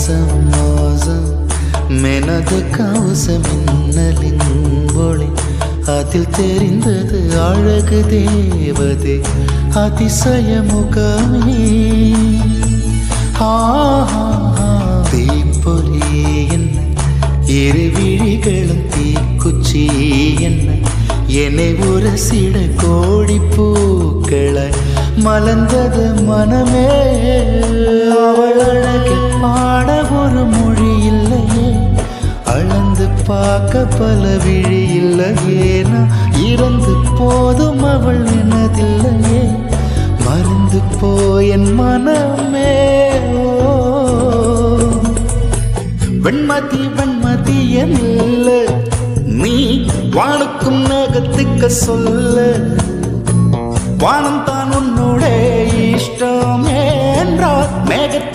மோசம் மெனது கவச மின்னலின் ஒளி அதில் தெரிந்தது அழகு தேவதே அதிசய முகமே தீப்பொறி என்ன இரு விழிகளும் தீக்குச்சி என்ன என்னை உரசிட கோடி பூக்களை மலர்ந்தது மனமே அவள் அழகில் பாட ஒரு மொழி இல்லையே அளந்து பார்க்க பல விழி இல்லையே நான் இறந்து போதும் அவள் எனதில்லையே மறந்து போயன் மனமே வெண்மதி வெண்மதி என்ன நீ வானுக்கும் நகத்துக்க சொல்ல வானம் தான் உன்னோட இஷ்டம் என்றால் மேகத்துக்கு